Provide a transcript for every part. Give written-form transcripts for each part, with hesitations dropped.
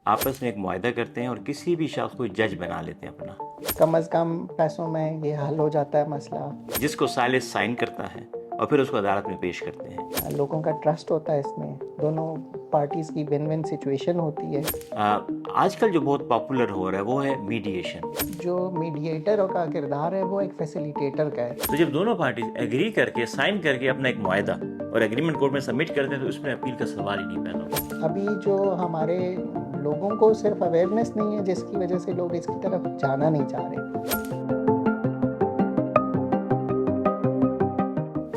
آپس میں ایک معاہدہ کرتے ہیں اور کسی بھی شخص کو جج بنا لیتے ہیں اپنا، کم از کم پیسوں میں یہ حل ہو جاتا ہے مسئلہ. جس کو ثالث سائن کرتا ہے اور پھر اس کو عدالت میں پیش کرتے ہیں. لوگوں کا ٹرسٹ ہوتا ہے اس میں، دونوں پارٹیز کی ون ون سچویشن ہوتی ہے. آج کل جو بہت پاپولر ہو رہا ہے وہ ہے میڈیشن. جو میڈیٹر کا کردار ہے وہ ایک فیسیلیٹیٹر کا ہے. تو جب دونوں پارٹیز ایگری کر کے سائن کر کے اپنا ایک معاہدہ اور ایگریمنٹ کورٹ میں سبمٹ کرتے ہیں تو اس میں اپیل کا سوال ہی نہیں پیدا ہوتا. ابھی جو ہمارے لوگوں کو صرف اویئرنیس نہیں ہے، جس کی وجہ سے لوگ اس کی طرف جانا نہیں چاہ رہے.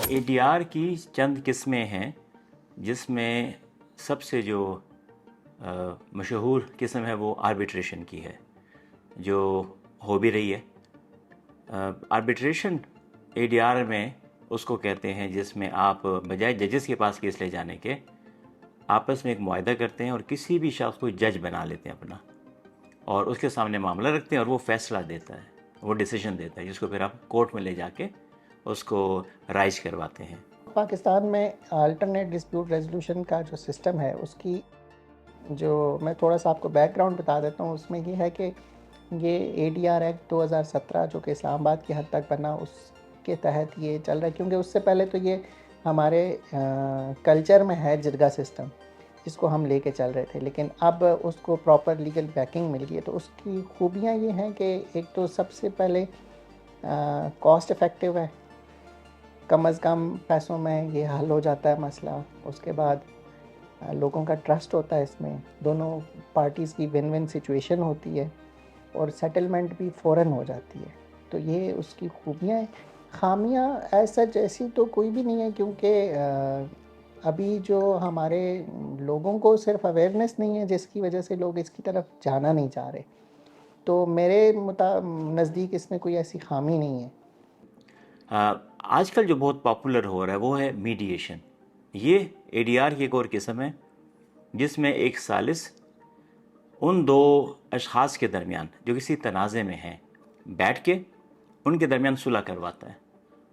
اے ڈی آر کی چند قسمیں ہیں، جس میں سب سے جو مشہور قسم ہے وہ آربیٹریشن کی ہے، جو ہو بھی رہی ہے. آربیٹریشن اے ڈی آر میں اس کو کہتے ہیں جس میں آپ بجائے ججز کے پاس کیس لے جانے کے آپس میں ایک معاہدہ کرتے ہیں اور کسی بھی شخص کو جج بنا لیتے ہیں اپنا، اور اس کے سامنے معاملہ رکھتے ہیں اور وہ فیصلہ دیتا ہے، وہ ڈیسیجن دیتا ہے، جس کو پھر آپ کورٹ میں لے جا کے اس کو رائج کرواتے ہیں. پاکستان میں الٹرنیٹ ڈسپیوٹ ریزولوشن کا جو سسٹم ہے، اس کی جو میں تھوڑا سا آپ کو بیک گراؤنڈ بتا دیتا ہوں. اس میں یہ ہے کہ یہ اے ڈی آر ایکٹ 2017 جو کہ اسلام آباد کی حد تک بنا، اس کے تحت یہ چل رہا ہے. کیونکہ اس سے پہلے تو یہ ہمارے کلچر میں ہے جرگا سسٹم، جس کو ہم لے کے چل رہے تھے، لیکن اب اس کو پراپر لیگل بیکنگ مل گئی ہے. تو اس کی خوبیاں یہ ہیں کہ ایک تو سب سے پہلے کاسٹ افیکٹو ہے، کم از کم پیسوں میں یہ حل ہو جاتا ہے مسئلہ. اس کے بعد لوگوں کا ٹرسٹ ہوتا ہے اس میں، دونوں پارٹیز کی ون ون سچویشن ہوتی ہے، اور سیٹلمنٹ بھی فوراً ہو جاتی ہے. تو یہ اس کی خوبیاں ہیں. خامیاں ایسا جیسی تو کوئی بھی نہیں ہے، کیونکہ ابھی جو ہمارے لوگوں کو صرف اویئرنیس نہیں ہے، جس کی وجہ سے لوگ اس کی طرف جانا نہیں چاہ رہے. تو میرے نزدیک اس میں کوئی ایسی خامی نہیں ہے. آج کل جو بہت پاپولر ہو رہا ہے وہ ہے میڈیشن. یہ اے ڈی آر کی ایک اور قسم ہے جس میں ایک ثالث ان دو اشخاص کے درمیان جو کسی تنازع میں ہیں بیٹھ کے ان کے درمیان صلح کرواتا ہے،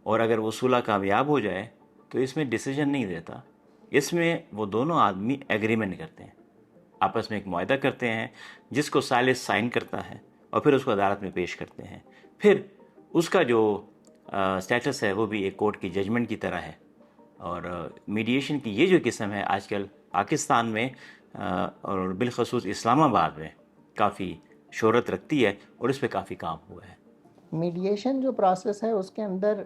اور اگر وہ صلح کامیاب ہو جائے تو اس میں ڈیسیجن نہیں دیتا، اس میں وہ دونوں آدمی ایگریمنٹ کرتے ہیں، آپس میں ایک معاہدہ کرتے ہیں جس کو ثالث سائن کرتا ہے اور پھر اس کو عدالت میں پیش کرتے ہیں. پھر اس کا جو سٹیٹس ہے وہ بھی ایک کورٹ کی ججمنٹ کی طرح ہے. اور میڈیشن کی یہ جو قسم ہے آج کل پاکستان میں اور بالخصوص اسلام آباد میں کافی شہرت رکھتی ہے، اور اس پہ کافی کام ہوا ہے. میڈیشن جو پروسیس ہے، اس کے اندر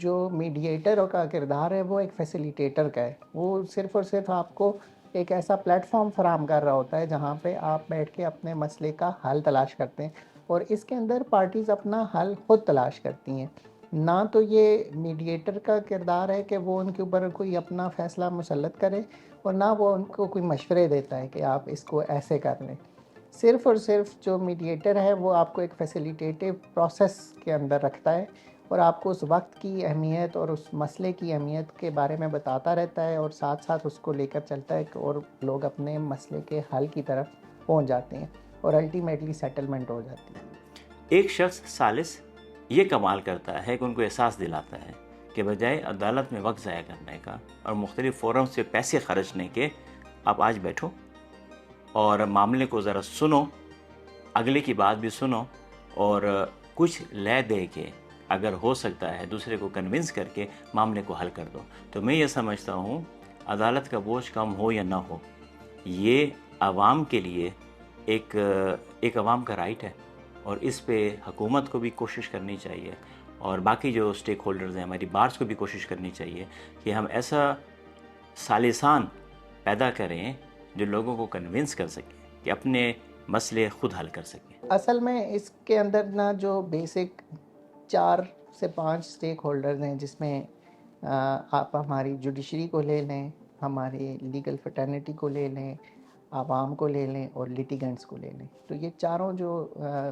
جو میڈیٹر کا کردار ہے وہ ایک فیسیلیٹیٹر کا ہے. وہ صرف اور صرف آپ کو ایک ایسا پلیٹ فارم فراہم کر رہا ہوتا ہے جہاں پہ آپ بیٹھ کے اپنے مسئلے کا حل تلاش کرتے ہیں، اور اس کے اندر پارٹیز اپنا حل خود تلاش کرتی ہیں. نہ تو یہ میڈیٹر کا کردار ہے کہ وہ ان کے اوپر کوئی اپنا فیصلہ مسلط کرے، اور نہ وہ ان کو کوئی مشورے دیتا ہے کہ آپ اس کو ایسے کر لیں. صرف اور صرف جو میڈیٹر ہے وہ آپ کو ایک فیسیلیٹیٹیو پروسیس کے اندر رکھتا ہے، اور آپ کو اس وقت کی اہمیت اور اس مسئلے کی اہمیت کے بارے میں بتاتا رہتا ہے، اور ساتھ ساتھ اس کو لے کر چلتا ہے، اور لوگ اپنے مسئلے کے حل کی طرف پہنچ جاتے ہیں اور الٹیمیٹلی سیٹلمنٹ ہو جاتی ہے. ایک شخص ثالث یہ کمال کرتا ہے کہ ان کو احساس دلاتا ہے کہ بجائے عدالت میں وقت ضائع کرنے کا اور مختلف فورم سے پیسے خرچنے کے، آپ آج بیٹھو اور معاملے کو ذرا سنو، اگلے کی بات بھی سنو، اور کچھ لے دے کے اگر ہو سکتا ہے دوسرے کو کنونس کر کے معاملے کو حل کر دو. تو میں یہ سمجھتا ہوں عدالت کا بوجھ کم ہو یا نہ ہو، یہ عوام کے لیے ایک عوام کا رائٹ ہے، اور اس پہ حکومت کو بھی کوشش کرنی چاہیے، اور باقی جو اسٹیک ہولڈرز ہیں ہماری بارس کو بھی کوشش کرنی چاہیے کہ ہم ایسا ثالثان پیدا کریں جو لوگوں کو کنونس کر سکیں کہ اپنے مسئلے خود حل کر سکیں. اصل میں اس کے اندر نا جو بیسک 4 سے 5 اسٹیک ہولڈرز ہیں، جس میں آپ ہماری جوڈیشری کو لے لیں، ہماری لیگل فٹرنیٹی کو لے لیں، عوام کو لے لیں، اور لیٹیگنٹس کو لے لیں. تو یہ چاروں جو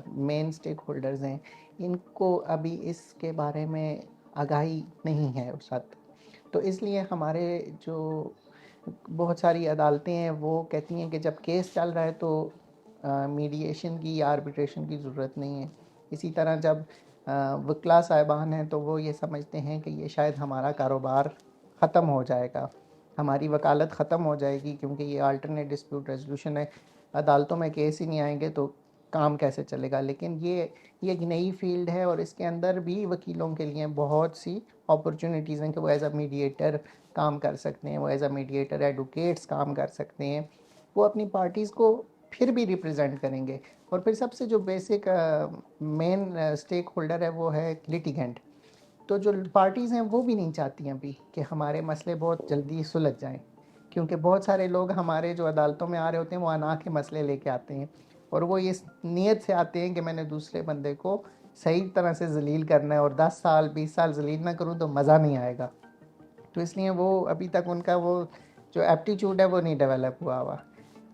مین اسٹیک ہولڈرز ہیں، ان کو ابھی اس کے بارے میں آگاہی نہیں ہے اس حد. تو اس لیے ہمارے جو بہت ساری عدالتیں ہیں وہ کہتی ہیں کہ جب کیس چل رہا ہے تو میڈیشن کی یا آربیٹریشن کی ضرورت نہیں ہے. اسی طرح جب وکلا صاحبان ہیں تو وہ یہ سمجھتے ہیں کہ یہ شاید ہمارا کاروبار ختم ہو جائے گا، ہماری وکالت ختم ہو جائے گی، کیونکہ یہ الٹرنیٹ ڈسپیوٹ ریزولوشن ہے. عدالتوں میں کیس ہی نہیں آئیں گے تو کام کیسے چلے گا. لیکن یہ ایک نئی فیلڈ ہے اور اس کے اندر بھی وکیلوں کے لیے بہت سی اپرچونیٹیز ہیں کہ وہ ایز اے میڈیٹر کام کر سکتے ہیں, وہ ایز اے میڈیٹر ایڈوکیٹس کام کر سکتے ہیں, وہ اپنی پارٹیز کو پھر بھی ریپرزینٹ کریں گے. اور پھر سب سے جو بیسک مین اسٹیک ہولڈر ہے وہ ہے لیٹیگنٹ. تو جو پارٹیز ہیں وہ بھی نہیں چاہتی ہیں ابھی کہ ہمارے مسئلے بہت جلدی سلجھ جائیں, کیونکہ بہت سارے لوگ ہمارے جو عدالتوں میں آ رہے ہوتے ہیں وہ انا کے مسئلے لے کے آتے ہیں, اور وہ اس نیت سے آتے ہیں کہ میں نے دوسرے بندے کو صحیح طرح سے ذلیل کرنا ہے, اور 10 سال 20 سال ذلیل نہ کروں تو مزہ نہیں آئے گا. تو اس لیے وہ ابھی تک ان کا وہ جو ایپٹیچیوڈ ہے وہ نہیں ڈیولپ ہوا.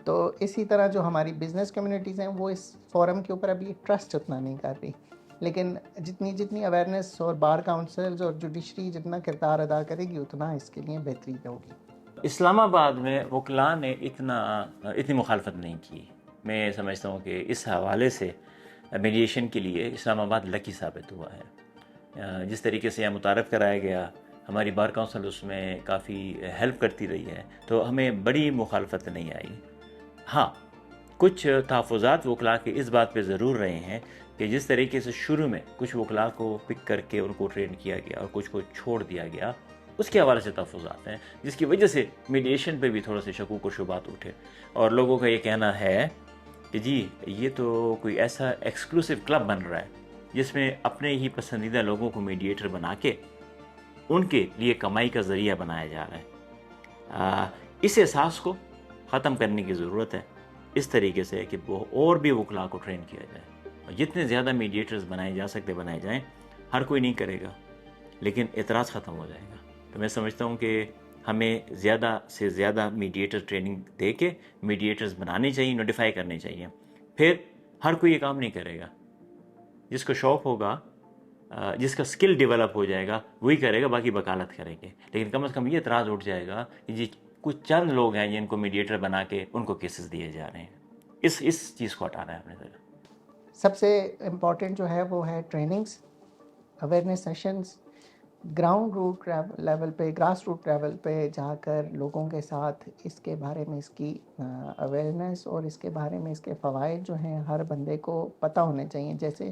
تو اسی طرح جو ہماری بزنس کمیونٹیز ہیں وہ اس فورم کے اوپر ابھی ٹرسٹ اتنا نہیں کر رہی, لیکن جتنی اویئرنیس اور بار کاؤنسلز اور جوڈیشری جتنا کردار ادا کرے گی اتنا اس کے لیے بہتری ہوگی. اسلام آباد میں وکلاء نے اتنی مخالفت نہیں کی. میں سمجھتا ہوں کہ اس حوالے سے میڈیشن کے لیے اسلام آباد لکی ثابت ہوا ہے. جس طریقے سے یہاں متعارف کرایا گیا, ہماری بار کونسل اس میں کافی ہیلپ کرتی رہی ہے, تو ہمیں بڑی مخالفت نہیں آئی. ہاں, کچھ تحفظات وکلاء کے اس بات پہ ضرور رہے ہیں کہ جس طریقے سے شروع میں کچھ وکلاء کو پک کر کے ان کو ٹرین کیا گیا اور کچھ کو چھوڑ دیا گیا, اس کے حوالے سے تحفظات ہیں, جس کی وجہ سے میڈیشن پہ بھی تھوڑا سے شکوک و شبہات اٹھے. اور لوگوں کا یہ کہنا ہے کہ جی یہ تو کوئی ایسا ایکسکلوسیو کلب بن رہا ہے جس میں اپنے ہی پسندیدہ لوگوں کو میڈیٹر بنا کے ان کے لیے کمائی کا ذریعہ بنایا جا رہا ہے. اس احساس کو ختم کرنے کی ضرورت ہے, اس طریقے سے کہ وہ اور بھی وکلاء کو ٹرین کیا جائے, اور جتنے زیادہ میڈیٹرز بنائے جا سکتے بنائے جائیں. ہر کوئی نہیں کرے گا لیکن اعتراض ختم ہو جائے گا. تو میں سمجھتا ہوں کہ ہمیں زیادہ سے زیادہ میڈیٹر ٹریننگ دے کے میڈیٹرز بنانے چاہیے, نوٹیفائی کرنے چاہیے. پھر ہر کوئی یہ کام نہیں کرے گا, جس کو شوق ہوگا, جس کا سکل ڈیولپ ہو جائے گا وہی کرے گا, باقی وکالت کریں گے. لیکن کم از کم یہ اعتراض اٹھ جائے گا کہ جی کچھ چند لوگ ہیں جن کو میڈیٹر بنا کے ان کو کیسز دیے جا رہے ہیں. اس چیز کو ہٹانا ہے اپنے سے. سب سے امپورٹنٹ جو ہے وہ ہے trainings, awareness sessions, ground root level پہ, گراس روٹ لیول پہ جا کر لوگوں کے ساتھ اس کے بارے میں اس کی اویئرنیس اور اس کے بارے میں اس کے فوائد جو ہیں ہر بندے کو پتہ ہونے چاہیے. جیسے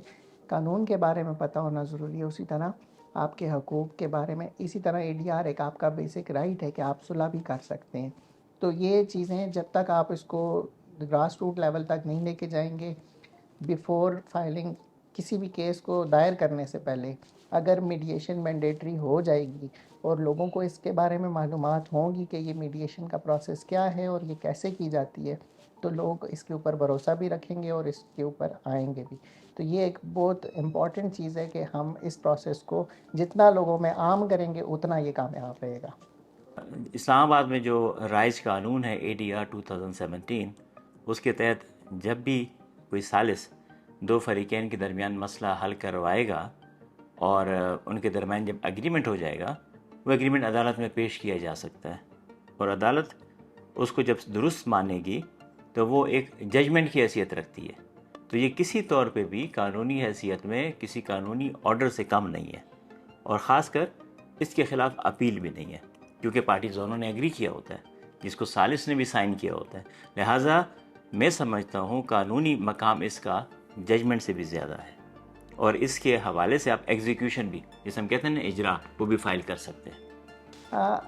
قانون کے بارے میں پتہ ہونا ضروری ہے, اسی طرح آپ کے حقوق کے بارے میں, اسی طرح ADR ایک آپ کا بیسک رائٹ ہے کہ آپ صلح بھی کر سکتے ہیں. تو یہ چیزیں جب تک آپ اس کو گراس روٹ لیول تک نہیں لے کے جائیں گے, بیفور فائلنگ کسی بھی کیس کو دائر کرنے سے پہلے اگر میڈیشن مینڈیٹری ہو جائے گی اور لوگوں کو اس کے بارے میں معلومات ہوں گی کہ یہ میڈیشن کا پروسیس کیا ہے اور یہ کیسے کی جاتی ہے, تو لوگ اس کے اوپر بھروسہ بھی رکھیں گے اور اس کے اوپر آئیں گے بھی. تو یہ ایک بہت امپورٹنٹ چیز ہے کہ ہم اس پروسیس کو جتنا لوگوں میں عام کریں گے اتنا یہ کامیاب رہے گا. اسلام آباد میں جو رائج قانون ہے ADR 2017, اس کے تحت جب بھی کوئی ثالث دو فریقین کے درمیان مسئلہ حل کروائے گا اور ان کے درمیان جب اگریمنٹ ہو جائے گا, وہ اگریمنٹ عدالت میں پیش کیا جا سکتا ہے, اور عدالت اس کو جب درست مانے گی تو وہ ایک ججمنٹ کی حیثیت رکھتی ہے. تو یہ کسی طور پہ بھی قانونی حیثیت میں کسی قانونی آرڈر سے کم نہیں ہے, اور خاص کر اس کے خلاف اپیل بھی نہیں ہے, کیونکہ پارٹیز دونوں نے ایگری کیا ہوتا ہے, جس کو ثالث نے بھی سائن کیا ہوتا ہے. لہٰذا میں سمجھتا ہوں قانونی مقام اس کا ججمنٹ سے بھی زیادہ ہے, اور اس کے حوالے سے آپ ایگزیکیوشن بھی, جسے ہم کہتے ہیں نا اجرا, وہ بھی فائل کر سکتے ہیں.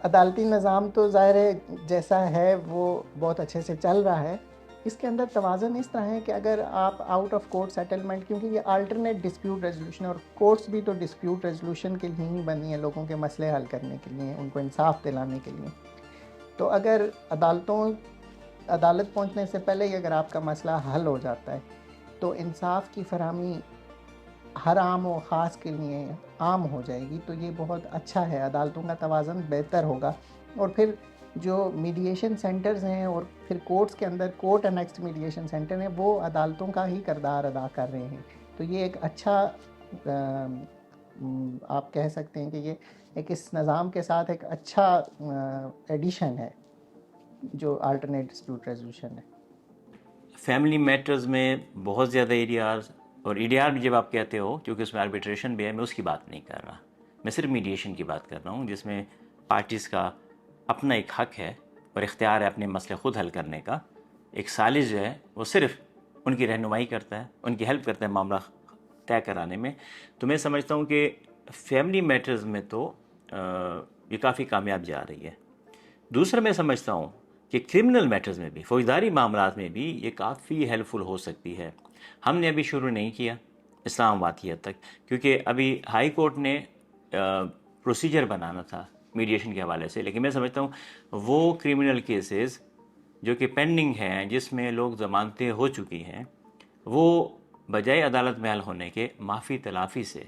عدالتی نظام تو ظاہر ہے جیسا ہے وہ بہت اچھے سے چل رہا ہے. اس کے اندر توازن اس طرح ہے کہ اگر آپ آؤٹ آف کورٹ سیٹلمنٹ, کیونکہ یہ آلٹرنیٹ ڈسپیوٹ ریزولوشن, اور کورٹس بھی تو ڈسپیوٹ ریزولوشن کے لیے ہی بنی ہیں, لوگوں کے مسئلے حل کرنے کے لیے, ان کو انصاف دلانے کے لیے. تو اگر عدالت پہنچنے سے پہلے ہی اگر آپ کا مسئلہ حل ہو جاتا ہے تو انصاف کی فراہمی ہر عام و خاص کے لیے عام ہو جائے گی. تو یہ بہت اچھا ہے, عدالتوں کا توازن بہتر ہوگا. اور پھر جو میڈیشن سینٹرز ہیں اور پھر کورٹس کے اندر کورٹ انیکسڈ میڈیشن سینٹر ہیں, وہ عدالتوں کا ہی کردار ادا کر رہے ہیں. تو یہ ایک اچھا آپ کہہ سکتے ہیں کہ یہ ایک اس نظام کے ساتھ ایک اچھا ایڈیشن ہے جو آلٹرنیٹ ڈسپیوٹ ریزولوشن ہے. فیملی میٹرز میں بہت زیادہ ADR, اور ADR بھی جب آپ کہتے ہو کیونکہ اس میں آربیٹریشن بھی ہے, میں اس کی بات نہیں کر رہا, میں صرف میڈیشن کی بات کر رہا ہوں, جس میں پارٹیز کا اپنا ایک حق ہے اور اختیار ہے اپنے مسئلے خود حل کرنے کا. ایک سالس جو ہے وہ صرف ان کی رہنمائی کرتا ہے، ان کی ہیلپ کرتا ہے معاملہ طے کرانے میں. تو میں سمجھتا ہوں کہ فیملی میٹرز میں تو یہ کافی کامیاب جا رہی ہے. دوسرا میں سمجھتا ہوں کہ کرمنل میٹرز میں بھی، فوجداری معاملات میں بھی یہ کافی ہیلپ فل ہو سکتی ہے. ہم نے ابھی شروع نہیں کیا اسلام آباد کی حد تک، کیونکہ ابھی ہائی کورٹ نے پروسیجر بنانا تھا میڈیشن کے حوالے سے، لیکن میں سمجھتا ہوں وہ کرمنل کیسز جو کہ پینڈنگ ہیں، جس میں لوگ ضمانتیں ہو چکی ہیں، وہ بجائے عدالت میں حل ہونے کے معافی تلافی سے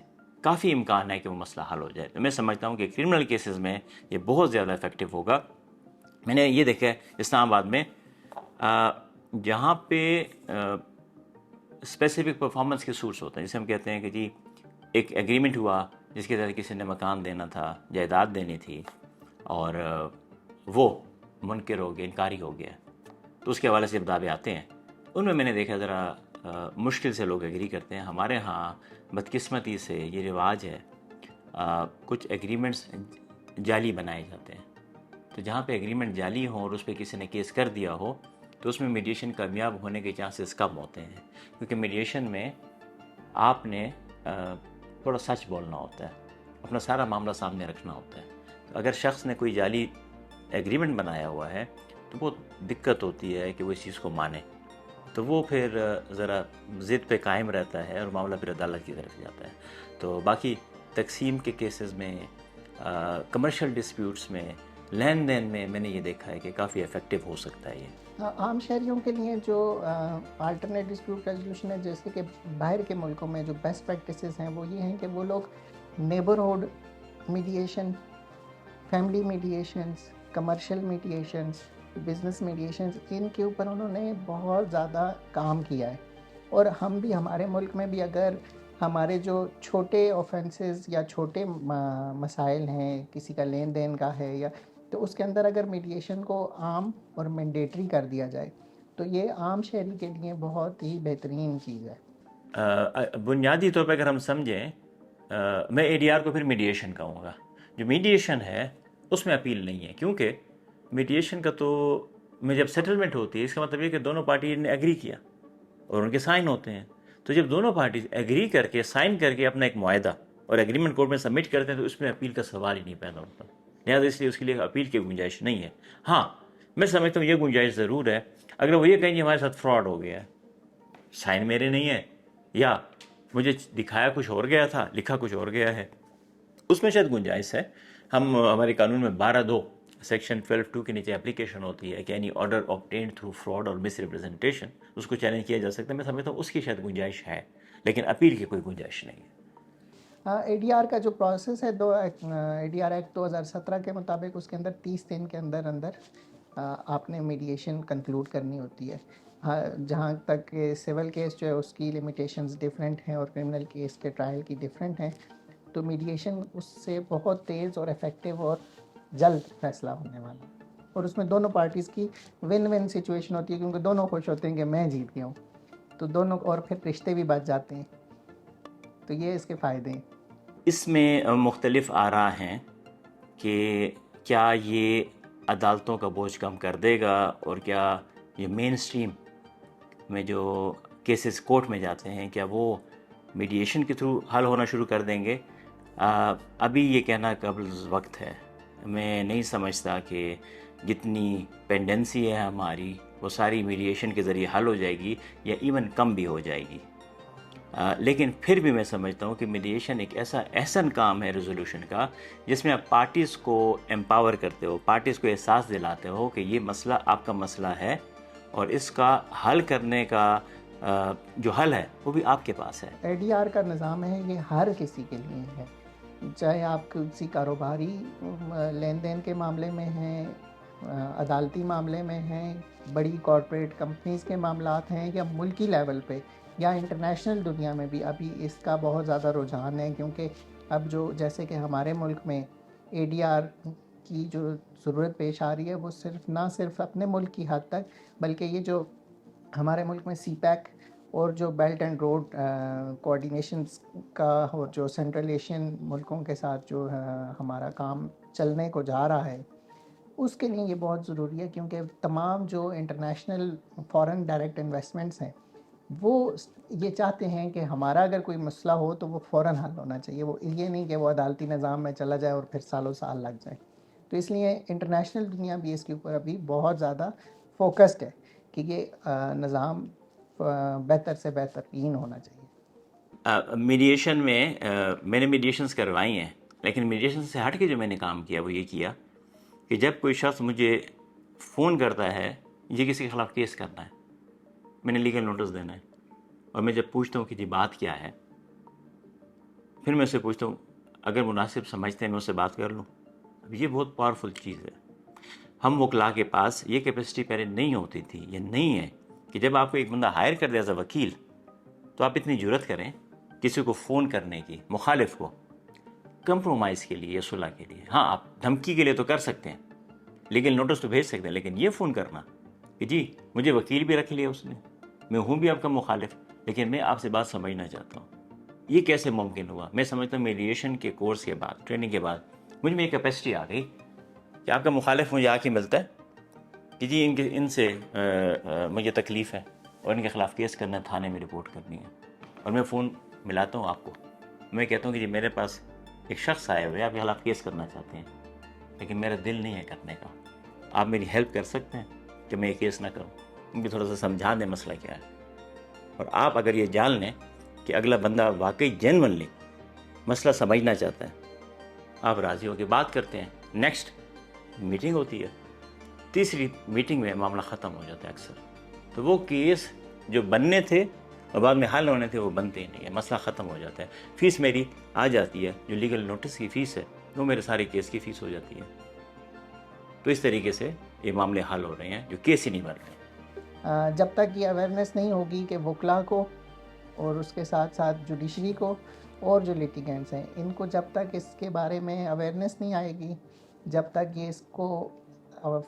کافی امکان ہے کہ وہ مسئلہ حل ہو جائے. تو میں سمجھتا ہوں کہ کرمنل کیسز میں یہ بہت زیادہ افیکٹو ہوگا. میں نے یہ دیکھا ہے اسلام آباد میں جہاں پہ اسپیسیفک پرفارمنس کے سوٹس ہوتے ہیں، جسے ہم کہتے ہیں کہ جی ایک ایگریمنٹ ہوا جس کے تحت کسی نے مکان دینا تھا، جائیداد دینی تھی، اور وہ منکر ہو گیا، انکاری ہو گیا، تو اس کے حوالے سے دعوے آتے ہیں. ان میں نے دیکھا ذرا مشکل سے لوگ ایگری کرتے ہیں. ہمارے ہاں بدقسمتی سے یہ رواج ہے، کچھ ایگریمنٹس جعلی بنائے جاتے ہیں. تو جہاں پہ ایگریمنٹ جعلی ہوں اور اس پہ کسی نے کیس کر دیا ہو تو اس میں میڈیشن کامیاب ہونے کے چانسز کم ہوتے ہیں، کیونکہ میڈیشن میں آپ نے تھوڑا سچ بولنا ہوتا ہے، اپنا سارا معاملہ سامنے رکھنا ہوتا ہے. تو اگر شخص نے کوئی جعلی ایگریمنٹ بنایا ہوا ہے تو بہت دقت ہوتی ہے کہ وہ اس چیز کو مانے. تو وہ پھر ذرا ضد پہ قائم رہتا ہے اور معاملہ پھر عدالت کی طرف جاتا ہے. تو باقی تقسیم کے کیسز میں، کمرشل ڈسپیوٹس میں، لین دین میں نے یہ دیکھا ہے کہ کافی افیکٹو ہو سکتا ہے یہ. عام شہریوں کے لیے جو آلٹرنیٹ ڈسپیوٹ ریزولوشن ہے، جیسے کہ باہر کے ملکوں میں جو بیسٹ پریکٹسز ہیں وہ یہ ہیں کہ وہ لوگ neighbourhood mediation, family mediations, commercial mediations, business mediations, ان کے اوپر انہوں نے بہت زیادہ کام کیا ہے. اور ہم بھی ہمارے ملک میں بھی اگر ہمارے جو چھوٹے آفینسز یا چھوٹے مسائل ہیں، کسی کا لین دین کا ہے، یا تو اس کے اندر اگر میڈیشن کو عام اور مینڈیٹری کر دیا جائے تو یہ عام شہری کے لیے بہت ہی بہترین چیز ہے. بنیادی طور پہ اگر ہم سمجھیں، میں اے ڈی آر کو پھر میڈیشن کہوں گا. جو میڈیشن ہے اس میں اپیل نہیں ہے، کیونکہ میڈیشن کا تو میں جب سیٹلمنٹ ہوتی ہے اس کا مطلب یہ کہ دونوں پارٹی نے ایگری کیا اور ان کے سائن ہوتے ہیں. تو جب دونوں پارٹیز ایگری کر کے سائن کر کے اپنا ایک معاہدہ اور ایگریمنٹ کورٹ میں سبمٹ کرتے ہیں تو اس میں اپیل کا سوال ہی نہیں پیدا ہوتا. لہٰذا اس لیے اس کے لیے اپیل کی گنجائش نہیں ہے. ہاں میں سمجھتا ہوں یہ گنجائش ضرور ہے، اگر وہ یہ کہیں کہ ہمارے ساتھ فراڈ ہو گیا ہے، سائن میرے نہیں ہے، یا مجھے دکھایا کچھ اور گیا تھا، لکھا کچھ اور گیا ہے، اس میں شاید گنجائش ہے. ہمارے قانون میں 12(2) سیکشن 12(2) کے نیچے اپلیکیشن ہوتی ہے کہ any order obtained through fraud اور مس ریپرزنٹیشن، اس کو چیلنج کیا جا سکتا ہے. میں سمجھتا ہوں اس کی شاید گنجائش ہے، لیکن اپیل کی کوئی گنجائش نہیں ہے. اے ڈی آر کا جو پروسیس ہے، اے ڈی آر ایکٹ 2017 کے مطابق اس کے اندر 30 دن کے اندر آپ نے میڈیشن کنکلوڈ کرنی ہوتی ہے. جہاں تک کہ سول کیس جو ہے اس کی لمیٹیشنز ڈیفرنٹ ہیں اور کرمنل کیس کے ٹرائل کی ڈیفرنٹ ہیں. تو میڈیشن اس سے بہت تیز اور افیکٹو اور جلد فیصلہ ہونے والا ہے، اور اس میں دونوں پارٹیز کی ون ون سچویشن ہوتی ہے، کیونکہ دونوں خوش ہوتے ہیں کہ میں جیت گیا ہوں، تو دونوں اور پھر رشتے بھی بچ جاتے ہیں. تو یہ اس کے فائدے ہیں. اس میں مختلف آراء ہیں کہ کیا یہ عدالتوں کا بوجھ کم کر دے گا، اور کیا یہ مین اسٹریم میں جو کیسز کورٹ میں جاتے ہیں کیا وہ میڈیشن کے تھرو حل ہونا شروع کر دیں گے. ابھی یہ کہنا قبل وقت ہے. میں نہیں سمجھتا کہ جتنی پینڈنسی ہے ہماری وہ ساری میڈیشن کے ذریعے حل ہو جائے گی، یا ایون کم بھی ہو جائے گی. لیکن پھر بھی میں سمجھتا ہوں کہ میڈیشن ایک ایسا احسن کام ہے ریزولوشن کا، جس میں آپ پارٹیز کو امپاور کرتے ہو، پارٹیز کو احساس دلاتے ہو کہ یہ مسئلہ آپ کا مسئلہ ہے، اور اس کا حل کرنے کا جو حل ہے وہ بھی آپ کے پاس ہے. اے ڈی آر کا نظام ہے، یہ ہر کسی کے لیے ہے، چاہے آپ کسی کاروباری لین دین کے معاملے میں ہیں، عدالتی معاملے میں ہیں، بڑی کارپوریٹ کمپنیز کے معاملات ہیں، یا ملکی لیول پہ یا انٹرنیشنل دنیا میں بھی ابھی اس کا بہت زیادہ رجحان ہے. کیونکہ اب جو جیسے کہ ہمارے ملک میں اے ڈی آر کی جو ضرورت پیش آ رہی ہے وہ نہ صرف اپنے ملک کی حد تک، بلکہ یہ جو ہمارے ملک میں سی پیک اور جو بیلٹ اینڈ روڈ کوآرڈینیشنز کا، اور جو سینٹرل ایشین ملکوں کے ساتھ جو ہمارا کام چلنے کو جا رہا ہے، اس کے لیے یہ بہت ضروری ہے، کیونکہ تمام جو انٹرنیشنل فورن ڈائریکٹ انویسٹمنٹس ہیں وہ یہ چاہتے ہیں کہ ہمارا اگر کوئی مسئلہ ہو تو وہ فوراً حل ہونا چاہیے، وہ یہ نہیں کہ وہ عدالتی نظام میں چلا جائے اور پھر سالوں سال لگ جائے. تو اس لیے انٹرنیشنل دنیا بھی اس کے اوپر ابھی بہت زیادہ فوکسڈ ہے کہ یہ نظام بہتر سے بہترین ہونا چاہیے. میڈیشن میں نے میڈیشنز کروائی ہیں، لیکن میڈیشن سے ہٹ کے جو میں نے کام کیا وہ یہ کیا کہ جب کوئی شخص مجھے فون کرتا ہے یہ کسی کے خلاف کیس کرنا ہے، میں نے لیگل نوٹس دینا ہے، اور میں جب پوچھتا ہوں کہ جی بات کیا ہے، پھر میں اسے پوچھتا ہوں اگر مناسب سمجھتے ہیں میں اس سے بات کر لوں. اب یہ بہت پاورفل چیز ہے. ہم وکلاء کے پاس یہ کیپیسٹی پہلے نہیں ہوتی تھی، یہ نہیں ہے کہ جب آپ کو ایک بندہ ہائر کر دے ایز اے وکیل تو آپ اتنی جرت کریں کسی کو فون کرنے کی، مخالف کو، کمپرومائز کے لیے یا صلح کے لیے. ہاں آپ دھمکی کے لیے تو کر سکتے ہیں، لیگل نوٹس تو بھیج سکتے ہیں، لیکن یہ فون کرنا کہ جی مجھے وکیل بھی رکھ لیا اس نے، میں ہوں بھی آپ کا مخالف، لیکن میں آپ سے بات سمجھنا چاہتا ہوں، یہ کیسے ممکن ہوا؟ میں سمجھتا ہوں میڈیشن کے کورس کے بعد، ٹریننگ کے بعد مجھ میں ایک کیپیسٹی آ گئی کہ آپ کا مخالف مجھے آ کے ملتا ہے کہ جی ان سے مجھے تکلیف ہے اور ان کے خلاف کیس کرنا ہے، تھانے میں رپورٹ کرنی ہے، اور میں فون ملاتا ہوں آپ کو، میں کہتا ہوں کہ جی میرے پاس ایک شخص آئے ہوئے آپ کے خلاف کیس کرنا چاہتے ہیں، لیکن میرا دل نہیں ہے کرنے کا، آپ میری ہیلپ کر سکتے ہیں کہ میں یہ کیس نہ کروں، مجھے تھوڑا سا سمجھا دیں مسئلہ کیا ہے. اور آپ اگر یہ جان لیں کہ اگلا بندہ واقعی جینونلی مسئلہ سمجھنا چاہتا ہے، آپ راضی ہو کے بات کرتے ہیں، نیکسٹ میٹنگ ہوتی ہے، تیسری میٹنگ میں معاملہ ختم ہو جاتا ہے اکثر. تو وہ کیس جو بننے تھے اور بعد میں حل ہونے تھے وہ بنتے ہی نہیں ہے، مسئلہ ختم ہو جاتا ہے. فیس میری آ جاتی ہے، جو لیگل نوٹس کی فیس ہے وہ میرے سارے کیس کی فیس ہو جاتی ہے. تو اس طریقے سے یہ معاملے حل ہو رہے ہیں جو کیس ہی نہیں بن رہے. جب تک یہ اویئرنیس نہیں ہوگی کہ وکلاء کو اور اس کے ساتھ ساتھ جوڈیشری کو اور جو لیٹیگنٹس ہیں ان کو جب تک اس کے بارے میں اویئرنیس نہیں آئے گی، جب تک یہ اس کو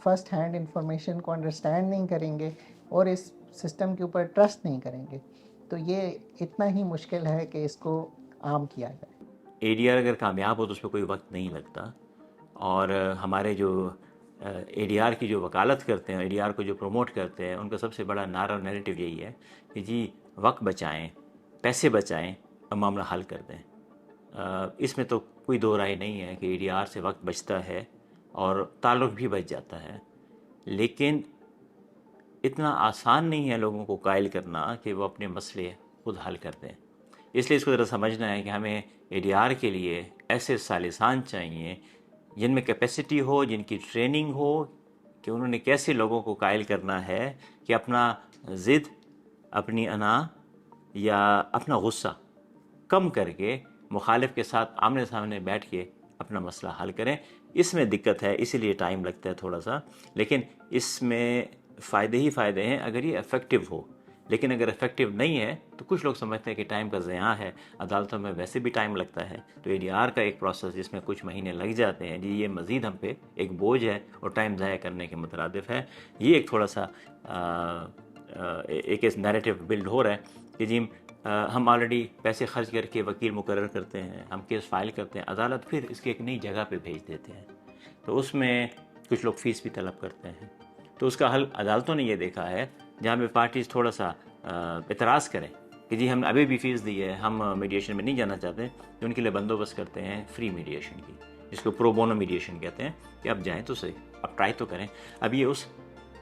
فرسٹ ہینڈ انفارمیشن کو انڈرسٹینڈ نہیں کریں گے اور اس سسٹم کے اوپر ٹرسٹ نہیں کریں گے، تو یہ اتنا ہی مشکل ہے کہ اس کو عام کیا جائے. اے ڈی آر اگر کامیاب ہو تو اس پہ کوئی وقت نہیں لگتا، اور ہمارے جو اے ڈی آر کی جو وکالت کرتے ہیں، اے ڈی آر کو جو پروموٹ کرتے ہیں، ان کا سب سے بڑا نعرہ اور نیریٹو یہی ہے کہ جی وقت بچائیں، پیسے بچائیں اور معاملہ حل کر دیں. اس میں تو کوئی دو رائے نہیں ہے کہ اے ڈی آر سے وقت بچتا ہے اور تعلق بھی بچ جاتا ہے، لیکن اتنا آسان نہیں ہے لوگوں کو قائل کرنا کہ وہ اپنے مسئلے خود حل کر دیں. اس لیے اس کو ذرا سمجھنا ہے کہ ہمیں اے ڈی آر کے لیے ایسے ثالثان چاہیے جن میں کیپیسٹی ہو، جن کی ٹریننگ ہو کہ انہوں نے کیسے لوگوں کو قائل کرنا ہے کہ اپنا ضد، اپنی انا یا اپنا غصہ کم کر کے مخالف کے ساتھ آمنے سامنے بیٹھ کے اپنا مسئلہ حل کریں. اس میں دقت ہے، اسی لیے ٹائم لگتا ہے تھوڑا سا، لیکن اس میں فائدے ہی فائدے ہیں اگر یہ افیکٹو ہو. لیکن اگر افیکٹو نہیں ہے تو کچھ لوگ سمجھتے ہیں کہ ٹائم کا ضیاع ہے، عدالتوں میں ویسے بھی ٹائم لگتا ہے، تو اے ڈی آر کا ایک پروسیس جس میں کچھ مہینے لگ جاتے ہیں، جی یہ مزید ہم پہ ایک بوجھ ہے اور ٹائم ضائع کرنے کے مترادف ہے. یہ ایک تھوڑا سا ایک نیریٹو بلڈ ہو رہا ہے کہ جی ہم آلریڈی پیسے خرچ کر کے وکیل مقرر کرتے ہیں، ہم کیس فائل کرتے ہیں، عدالت پھر اس کی ایک نئی جگہ پہ بھیج دیتے ہیں، تو اس میں کچھ لوگ فیس بھی طلب کرتے ہیں. تو اس کا حل عدالتوں نے یہ دیکھا ہے جہاں پہ پارٹیز تھوڑا سا اعتراض کریں کہ جی ہم ابھی بھی فیس دی ہے، ہم میڈیشن میں نہیں جانا چاہتے، تو ان کے لیے بندوبست کرتے ہیں فری میڈیشن کی، جس کو پرو بونو میڈیشن کہتے ہیں کہ اب جائیں تو صحیح، اب ٹرائی تو کریں. اب یہ اس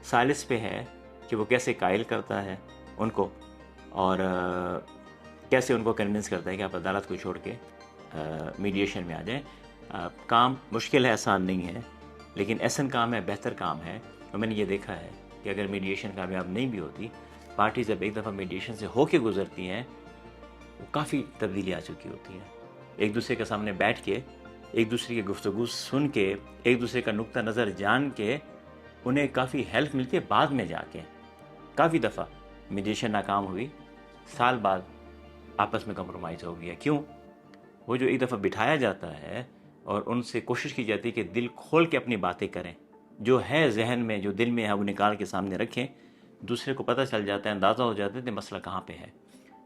ثالث پہ ہے کہ وہ کیسے قائل کرتا ہے ان کو اور کیسے ان کو کنونس کرتا ہے کہ آپ عدالت کو چھوڑ کے میڈیشن میں آ جائیں. کام مشکل ہے، آسان نہیں ہے، لیکن احسن کام ہے، بہتر کام ہے. اور میں نے یہ دیکھا ہے کہ اگر میڈیشن کامیاب نہیں بھی ہوتی، پارٹی جب ایک دفعہ میڈیشن سے ہو کے گزرتی ہیں وہ کافی تبدیلی آ چکی ہوتی ہے. ایک دوسرے کے سامنے بیٹھ کے، ایک دوسرے کی گفتگو سن کے، ایک دوسرے کا نقطہ نظر جان کے انہیں کافی ہیلپ ملتی ہے. بعد میں جا کے کافی دفعہ میڈیشن ناکام ہوئی، سال بعد آپس میں کمپرومائز ہو گیا. کیوں؟ وہ جو ایک دفعہ بٹھایا جاتا ہے اور ان سے کوشش کی جاتی ہے کہ دل کھول کے اپنی باتیں کریں، جو ہے ذہن میں، جو دل میں ہے وہ نکال کے سامنے رکھیں، دوسرے کو پتہ چل جاتا ہے، اندازہ ہو جاتا ہے کہ مسئلہ کہاں پہ ہے.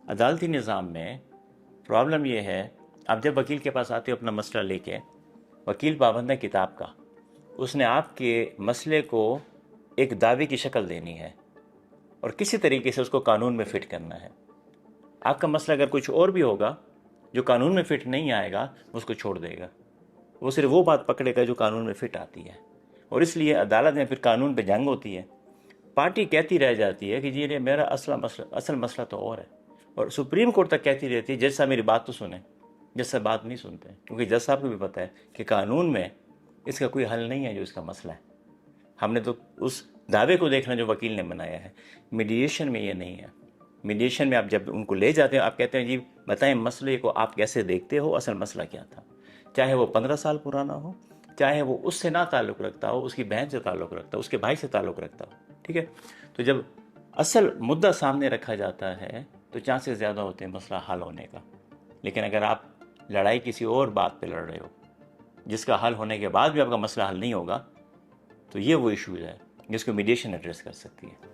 عدالتی نظام میں پرابلم یہ ہے، آپ جب وکیل کے پاس آتے ہو اپنا مسئلہ لے کے، وکیل پابند ہے کتاب کا، اس نے آپ کے مسئلے کو ایک دعوے کی شکل دینی ہے اور کسی طریقے سے اس کو قانون میں فٹ کرنا ہے. آپ کا مسئلہ اگر کچھ اور بھی ہوگا جو قانون میں فٹ نہیں آئے گا وہ اس کو چھوڑ دے گا, وہ صرف وہ بات پکڑے گا جو قانون میں فٹ آتی ہے. اور اس لیے عدالت میں پھر قانون پہ جنگ ہوتی ہے. پارٹی کہتی رہ جاتی ہے کہ جی میرا اصل مسئلہ تو اور ہے, اور سپریم کورٹ تک کہتی رہتی ہے جج صاحب میری بات تو سنیں. جج صاحب بات نہیں سنتے, کیونکہ جج صاحب کو بھی پتہ ہے کہ قانون میں اس کا کوئی حل نہیں ہے جو اس کا مسئلہ ہے. ہم نے تو اس دعوے کو دیکھنا جو وکیل نے بنایا ہے. میڈیشن میں یہ نہیں ہے. میڈیشن میں آپ جب ان کو لے جاتے ہیں آپ کہتے ہیں جی بتائیں مسئلے کو آپ کیسے دیکھتے ہو, اصل مسئلہ کیا تھا, چاہے وہ 15 سال پرانا ہو, چاہے وہ اس سے نہ تعلق رکھتا ہو, اس کی بہن سے تعلق رکھتا ہو, اس کے بھائی سے تعلق رکھتا ہو. ٹھیک ہے, تو جب اصل مدعا سامنے رکھا جاتا ہے تو چانسز زیادہ ہوتے ہیں مسئلہ حل ہونے کا. لیکن اگر آپ لڑائی کسی اور بات پہ لڑ رہے ہو جس کا حل ہونے کے بعد بھی آپ کا مسئلہ حل نہیں ہوگا, تو یہ وہ ایشوز ہے جس کو میڈیشن ایڈریس کر سکتی ہے.